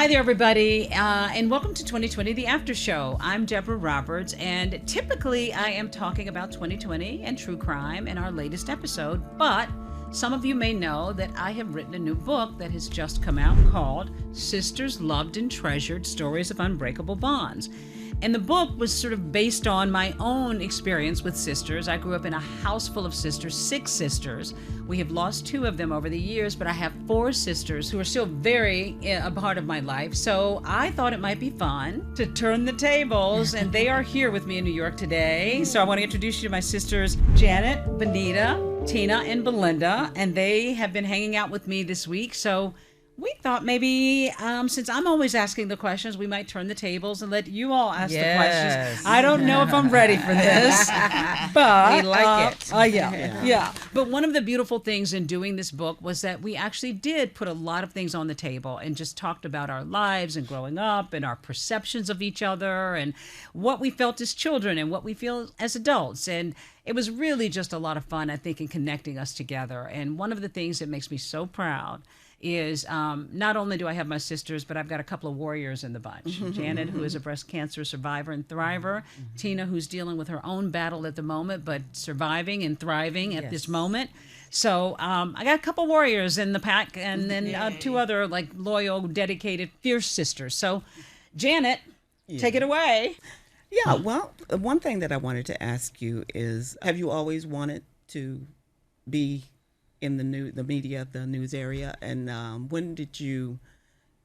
Hi there, everybody, and welcome to 2020, The After Show. I'm Deborah Roberts, and typically I am talking about 2020 and true crime in our latest episode, but some of you may know that I have written a new book that has just come out called Sisters Loved and Treasured, Stories of Unbreakable Bonds. And the book was sort of based on my own experience with sisters. I grew up in a house full of sisters, 6 sisters. We have lost 2 of them over the years, but I have 4 sisters who are still very a part of my life. So I thought it might be fun to turn the tables, and they are here with me in New York today. So I want to introduce you to my sisters, Janet, Benita, Tina, and Belinda, and they have been hanging out with me this week. So we thought maybe, since I'm always asking the questions, we might turn the tables and let you all ask the questions. I don't know if I'm ready for this, but we like it. Yeah. But one of the beautiful things in doing this book was that we actually did put a lot of things on the table and just talked about our lives and growing up and our perceptions of each other and what we felt as children and what we feel as adults. And it was really just a lot of fun, I think, in connecting us together. And one of the things that makes me so proud is not only do I have my sisters, but I've got a couple of warriors in the bunch. Janet, who is a breast cancer survivor and thriver. Tina, who's dealing with her own battle at the moment, but surviving and thriving at this moment. So I got a couple warriors in the pack, and then 2 other like loyal, dedicated, fierce sisters. So Janet, take it away. Yeah, well, one thing that I wanted to ask you is, have you always wanted to be in the media, the news area, and when did you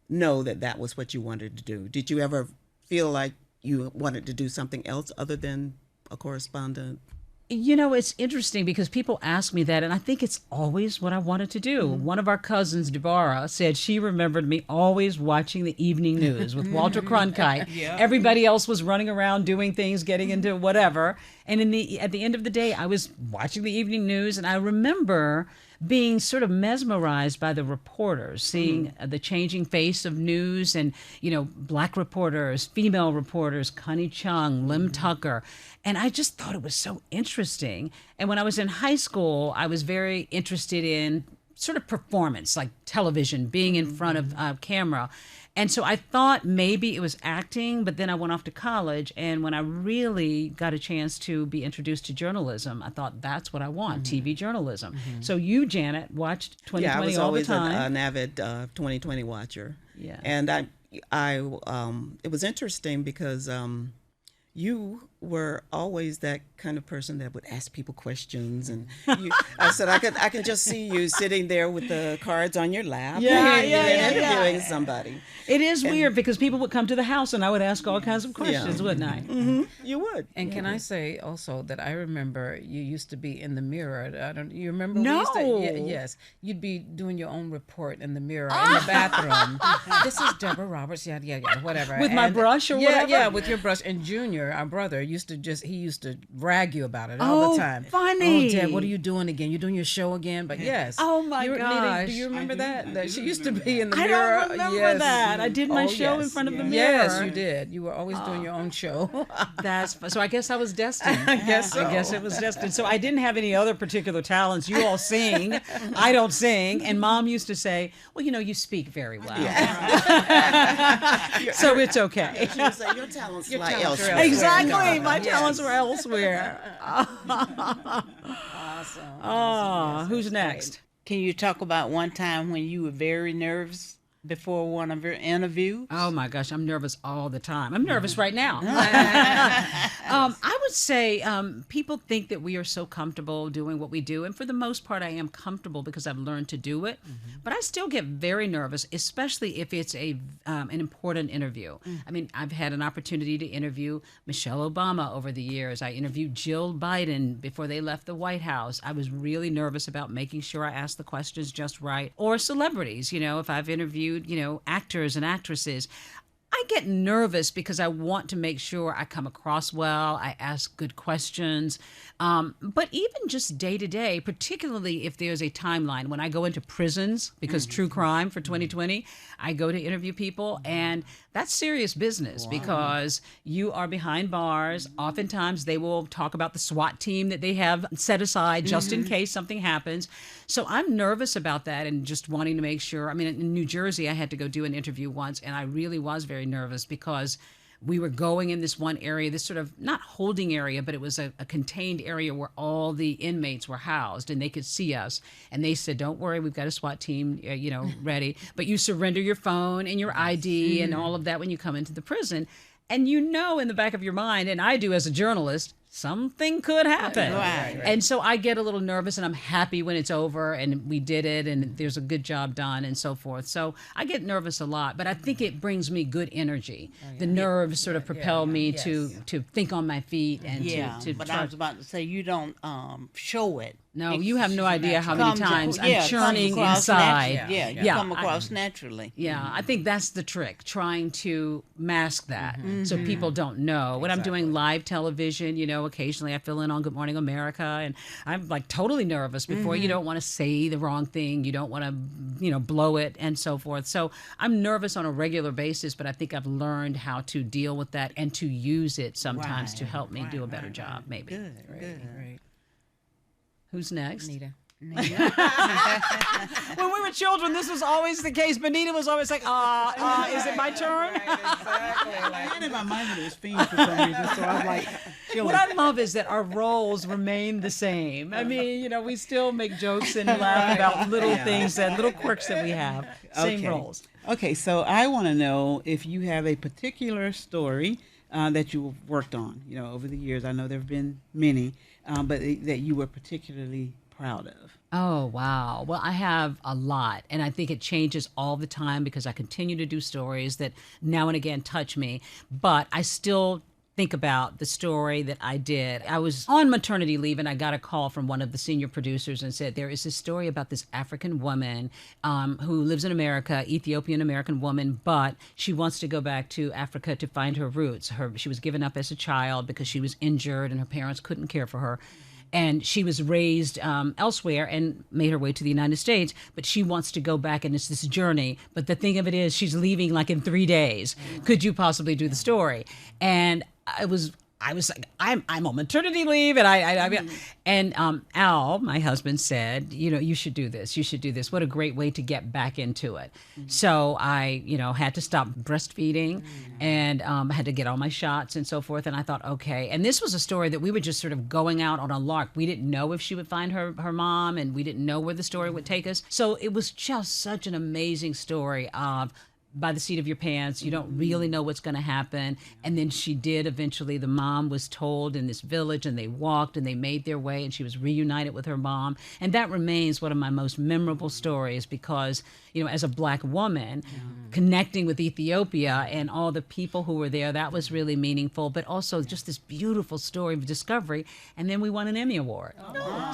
know that was what you wanted to do? Did you ever feel like you wanted to do something else other than a correspondent? You know, it's interesting because people ask me that, and I think it's always what I wanted to do. One of our cousins, Deborah, said she remembered me always watching the evening news with Walter Cronkite. Everybody else was running around doing things, getting into whatever. And at the end of the day, I was watching the evening news, and I remember being sort of mesmerized by the reporters, seeing the changing face of news and, Black reporters, female reporters, Connie Chung, Lim Tucker. And I just thought it was so interesting. And when I was in high school, I was very interested in sort of performance, like television, being in front of a camera. And so I thought maybe it was acting, but then I went off to college. And when I really got a chance to be introduced to journalism, I thought that's what I want, TV journalism. So you, Janet, watched 2020 all the time. Yeah, I was always an avid 2020 watcher. Yeah. And I it was interesting because you were always that kind of person that would ask people questions, and I said I could just see you sitting there with the cards on your lap, interviewing somebody. It is weird because people would come to the house and I would ask all kinds of questions, wouldn't I? You would. And can I say also that I remember you used to be in the Mirror. You remember? No. Yes, you'd be doing your own report in the Mirror in the bathroom. This is Deborah Roberts. Yeah, whatever. With my brush or whatever. Yeah, with your brush. And Junior, our brother, used to rag you about it all the time. Funny. Oh, Dad, what are you doing again? You're doing your show again? But yes. Oh my gosh. Do you remember that she used to be in the I Mirror? don't remember that. I did my show in front of the Mirror. Yes, you did. You were always doing your own show. So I guess I was destined. I guess so. I guess it was destined. So I didn't have any other particular talents. You all sing. I don't sing. And Mom used to say, well, you speak very well. So it's okay. She would say, your talents lie elsewhere. Exactly. My talents were elsewhere. Awesome. Who's next? Can you talk about one time when you were very nervous before one of your interviews? Oh my gosh, I'm nervous all the time. I'm nervous right now. I would say people think that we are so comfortable doing what we do. And for the most part, I am comfortable because I've learned to do it. But I still get very nervous, especially if it's an important interview. I mean, I've had an opportunity to interview Michelle Obama over the years. I interviewed Jill Biden before they left the White House. I was really nervous about making sure I asked the questions just right. Or celebrities, if I've interviewed, actors and actresses. I I get nervous because I want to make sure I come across well. I ask good questions. But even just day to day, particularly if there's a timeline, when I go into prisons, because true crime for 2020, I go to interview people, and that's serious business because you are behind bars. Oftentimes they will talk about the SWAT team that they have set aside just in case something happens. So I'm nervous about that and just wanting to make sure. I mean, in New Jersey, I had to go do an interview once, and I really was very nervous because we were going in this one area, this sort of not holding area, but it was a contained area where all the inmates were housed and they could see us. And they said, don't worry, we've got a SWAT team, ready. But you surrender your phone and your ID and all of that when you come into the prison. And in the back of your mind, and I do as a journalist, something could happen. Right. And so I get a little nervous, and I'm happy when it's over and we did it and there's a good job done and so forth. So I get nervous a lot, but I think it brings me good energy. The nerves sort of propel me to think on my feet and to but try. I was about to say, you don't show it. No, you have no idea how many times I'm comes churning across inside. naturally. You come across naturally. Yeah, I think that's the trick, trying to mask that so people don't know. When I'm doing live television, occasionally I fill in on Good Morning America, and I'm like totally nervous before. You don't want to say the wrong thing. You don't want to, blow it and so forth. So I'm nervous on a regular basis, but I think I've learned how to deal with that and to use it sometimes to help me do a better job, maybe. Good. Right. Who's next? Anita. When we were children, this was always the case. Benita was always like, is it my turn? Exactly. I had in my mind that it was Fiend for some reason, so I was like, What I love is that our roles remain the same. I mean, we still make jokes and laugh about little things and little quirks that we have. Same roles. Okay, so I want to know if you have a particular story that you've worked on, over the years. I know there have been many, but that you were particularly proud of. Oh, wow. Well, I have a lot, and I think it changes all the time because I continue to do stories that now and again touch me, but I still think about the story that I did. I was on maternity leave, and I got a call from one of the senior producers and said, there is this story about this African woman who lives in America, Ethiopian-American woman, but she wants to go back to Africa to find her roots. She was given up as a child because she was injured and her parents couldn't care for her. And she was raised elsewhere and made her way to the United States, but she wants to go back, and it's this journey. But the thing of it is, she's leaving like in 3 days. Could you possibly do the story? And I was like, I'm on maternity leave, and Al, my husband, said, you should do this. You should do this. What a great way to get back into it. So I, had to stop breastfeeding, and I had to get all my shots and so forth. And I thought, okay. And this was a story that we were just sort of going out on a lark. We didn't know if she would find her mom, and we didn't know where the story would take us. So it was just such an amazing story of by the seat of your pants. You don't really know what's going to happen. And then she did eventually. The mom was told in this village, and they walked and they made their way, and she was reunited with her mom. And that remains one of my most memorable stories because, as a Black woman, connecting with Ethiopia and all the people who were there, that was really meaningful, but also just this beautiful story of discovery. And then we won an Emmy Award.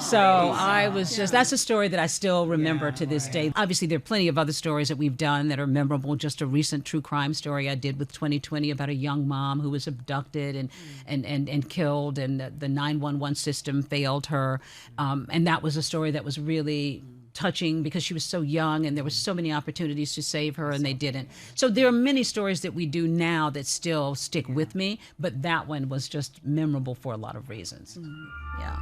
So I was that's a story that I still remember to this day. Obviously, there are plenty of other stories that we've done that are memorable. Just a recent true crime story I did with 2020 about a young mom who was abducted and killed, and the 911 system failed her. And that was a story that was really touching because she was so young and there were so many opportunities to save her and they didn't. So there are many stories that we do now that still stick with me, but that one was just memorable for a lot of reasons. Yeah.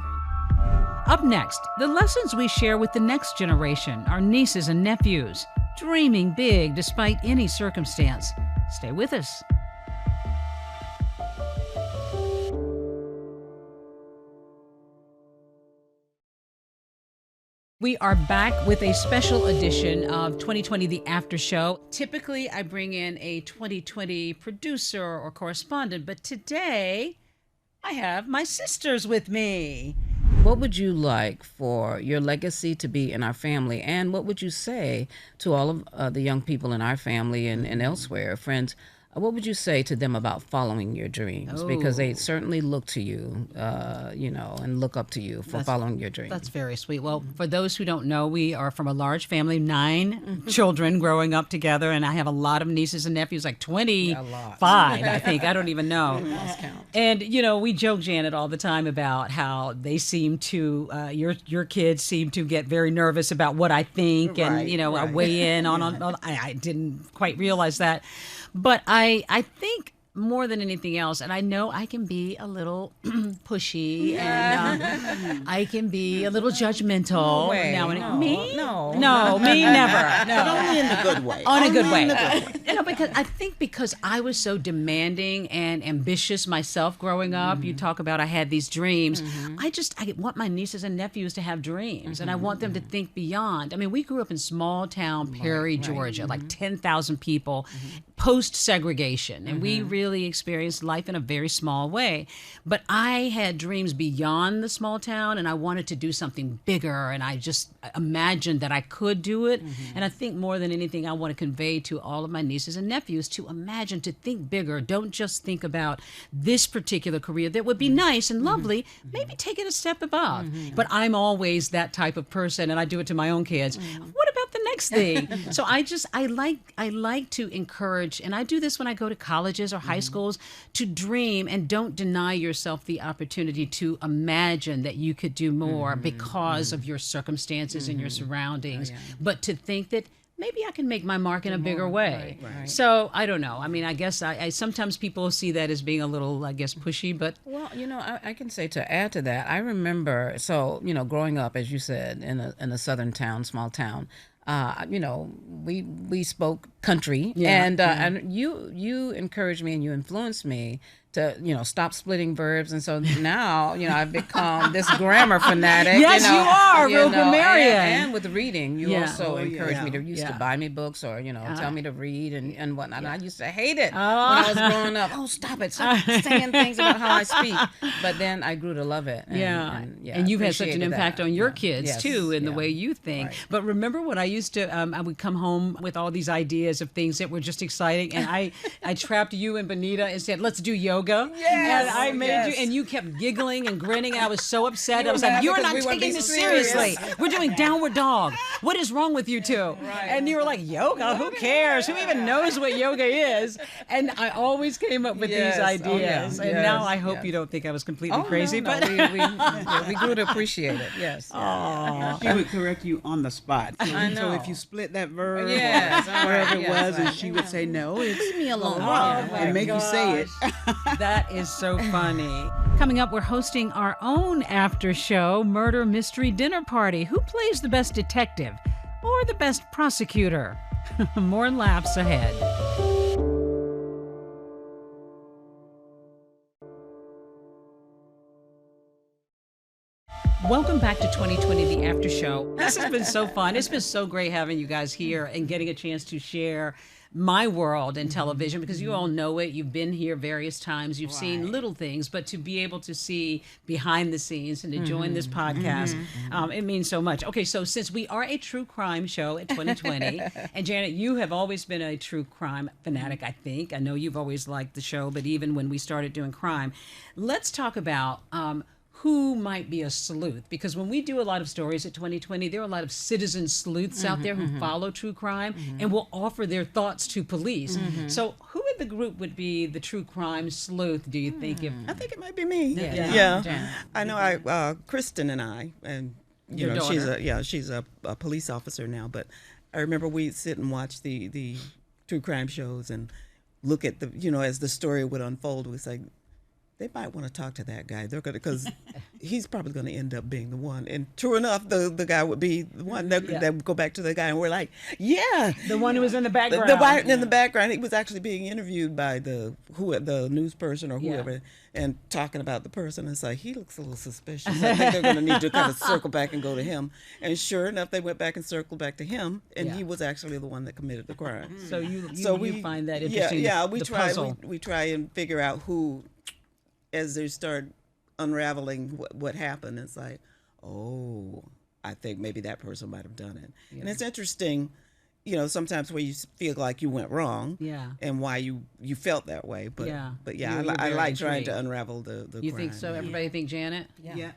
Up next, the lessons we share with the next generation, our nieces and nephews, dreaming big despite any circumstance. Stay with us. We are back with a special edition of 2020 The After Show. Typically, I bring in a 2020 producer or correspondent, but today I have my sisters with me. What would you like for your legacy to be in our family? And what would you say to all of the young people in our family and elsewhere, friends, what would you say to them about following your dreams? Because they certainly look to you, and look up to you for following your dreams. That's very sweet. Well, for those who don't know, we are from a large family, 9 children growing up together, and I have a lot of nieces and nephews, like 25, I think. I don't even know. And, we joke, Janet, all the time about how they seem to, your kids seem to get very nervous about what I think, and, I weigh in on I didn't quite realize that. But I think more than anything else, and I know I can be a little pushy, and I can be a little judgmental. Me? No, me never. No, But only in the good way. On a good way. Because I was so demanding and ambitious myself growing up. You talk about I had these dreams. I want my nieces and nephews to have dreams, and I want them to think beyond. I mean, we grew up in small town Perry, Georgia, like 10,000 people, post segregation, and we really experienced life in a very small way. But I had dreams beyond the small town, and I wanted to do something bigger, and I just imagined that I could do it. And I think more than anything, I want to convey to all of my nieces and nephews to imagine, to think bigger. Don't just think about this particular career that would be nice and lovely. Maybe take it a step above. But I'm always that type of person, and I do it to my own kids. What about the next thing? So I like to encourage, and I do this when I go to colleges or high schools, to dream, and don't deny yourself the opportunity to imagine that you could do more because of your circumstances and your surroundings, but to think that maybe I can make my mark in a bigger way. Right. So I don't know. I mean, I guess I sometimes people see that as being a little, I guess, pushy, but. Well, I can say, to add to that, I remember, growing up, as you said, in a southern town, small town, we spoke country, and you encouraged me and you influenced me to, stop splitting verbs. And so now, I've become this grammar fanatic. Yes, you are, real grammarian. And with reading, you also encouraged me to, used to buy me books or, tell me to read and whatnot. And I used to hate it when I was growing up. Oh, stop it. Stop saying things about how I speak. But then I grew to love it. And you've had such an impact on your kids, too, in the way you think. Right. But remember when I used to, I would come home with all these ideas of things that were just exciting. And I trapped you and Benita and said, let's do yoga. Yes, and I made you, and you kept giggling and grinning, and I was so upset. I was like, "You're not taking this seriously. We're doing downward dog. What is wrong with you two?" Right. And you were like, "Yoga? Who cares? Who even knows what yoga is?" And I always came up with these ideas, and now I hope you don't think I was completely crazy. No, but we grew to appreciate it. Yes. She would correct you on the spot. I know. So if you split that verb, wherever it was, and she would say, "No, it's leave me alone," and make you say it. That is so funny. Coming up, we're hosting our own after show murder mystery dinner party. Who plays the best detective or the best prosecutor? More laughs ahead. Welcome back to 2020, the after show. This has been so fun. It's been so great having you guys here and getting a chance to share my world in television, because you all know it. You've been here various times. You've seen little things, but to be able to see behind the scenes and to join this podcast, it means so much. Okay, so since we are a true crime show at 2020, and Janet, you have always been a true crime fanatic, I think. I know you've always liked the show, but even when we started doing crime, let's talk about who might be a sleuth, because when we do a lot of stories at 2020, there are a lot of citizen sleuths out there who follow true crime and will offer their thoughts to police. So who in the group would be the true crime sleuth, do you think? I think it might be me. Yeah. I know Kristen and I, and Your daughter. she's a police officer now, but I remember we'd sit and watch the true crime shows and look at as the story would unfold, we say, they might want to talk to that guy. They're gonna, because he's probably going to end up being the one. And true enough, the guy would be the one that would go back to the guy, and we're like, the one who was in the background. In the background, he was actually being interviewed by the news person or whoever, and talking about the person. It's like, he looks a little suspicious. I think they're going to need to kind of circle back and go to him. And sure enough, they went back and circled back to him, and he was actually the one that committed the crime. So you find that interesting? We try and figure out who. As they start unraveling what happened, it's like, I think maybe that person might have done it. And it's interesting, sometimes where you feel like you went wrong, and why you felt that way. But I like trying to unravel the You crime. think so? Everybody think Janet? Yeah.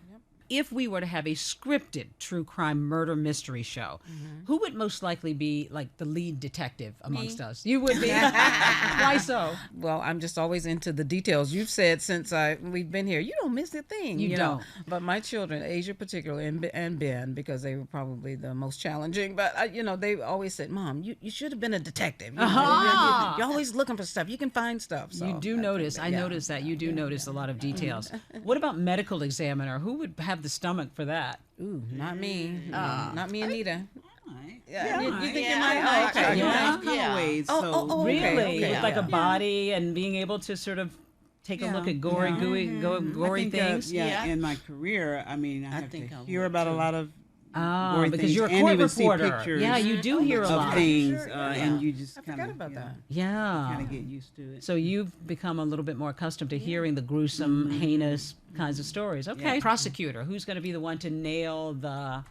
If we were to have a scripted true crime murder mystery show, who would most likely be like the lead detective amongst us? You would be. Why so? Well, I'm just always into the details. You've said since we've been here, you don't miss a thing. You don't. know. But my children, Asia particularly, and Ben, because they were probably the most challenging. But they always said, "Mom, you should have been a detective. You're always looking for stuff. You can find stuff." So you do notice. I noticed that you do notice a lot of details. What about medical examiner? Who would have the stomach for that? Ooh, not me. Not me, Anita. Yeah. You think you might? Okay. Yeah. Oh, Really? okay. With like a body and being able to sort of take a look at gory, gory things? In my career, I have to hear about a lot of gory because things, you're a and court even see reporter. pictures Yeah, you do hear a of lot. things, Sure, and you just kind forgot of about that. Yeah. get used to it. So you've become a little bit more accustomed to hearing the gruesome, heinous kinds of stories. Okay. Yeah. Prosecutor, who's going to be the one to nail the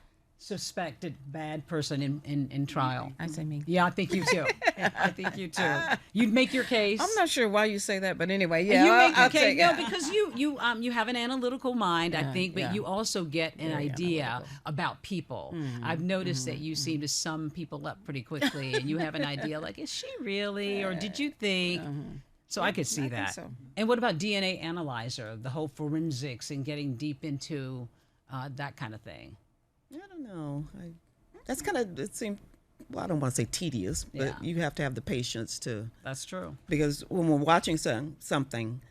suspected bad person in trial? I say me. Yeah, I think you too. I think you too. You'd make your case. I'm not sure why you say that, but anyway, You make your I'll case. take No, it. because you have an analytical mind, I think, but yeah. you also get an Very idea analytical. about people. I've noticed that you seem to sum people up pretty quickly, and you have an idea like, is she really, or did you think? So I could see I that. think so. And what about DNA analyzer, the whole forensics and getting deep into that kind of thing? I don't know. That's kind of, it seems, well, I don't want to say tedious, but Yeah. you have to have the patience to, That's true. because when we're watching something,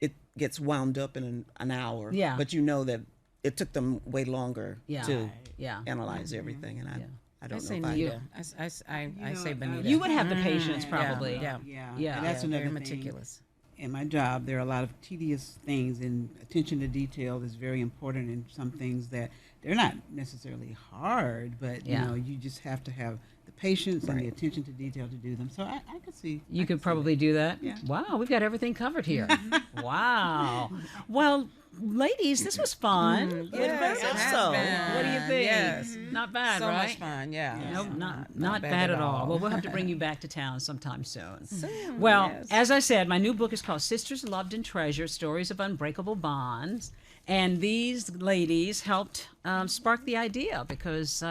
it gets wound up in an hour. Yeah. But you know that it took them way longer Yeah. to Yeah. analyze everything, and I I don't say know if Nita. I say Benita. You would have the patience, probably. Yeah. Yeah. And that's very another thing. meticulous. In my job, there are a lot of tedious things, and attention to detail is very important in some things that they're not necessarily hard, but Yeah. you just have to have the patience and the attention to detail to do them. So I could see. You could probably do that. Yeah. Wow, we've got everything covered here. Wow. Well, ladies, this was fun. Yes, it has so. been. What do you think? Yes. Not bad, So right? much fun, yeah. Nope, not bad at all. Well, we'll have to bring you back to town sometime soon. Well, yes. as I said, my new book is called Sisters Loved and Treasured, Stories of Unbreakable Bonds. And these ladies helped spark the idea, because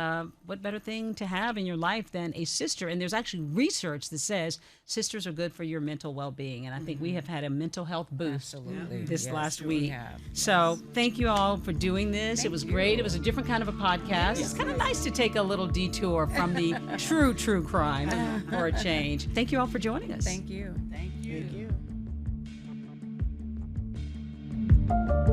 what better thing to have in your life than a sister? And there's actually research that says sisters are good for your mental well-being. And I think we have had a mental health boost Absolutely. this Yes, last we week. have. So thank you all for doing this. It was great. It was a different kind of a podcast. It's kind of nice to take a little detour from the true crime for a change. Thank you all for joining us. Thank you. Thank you. Thank you.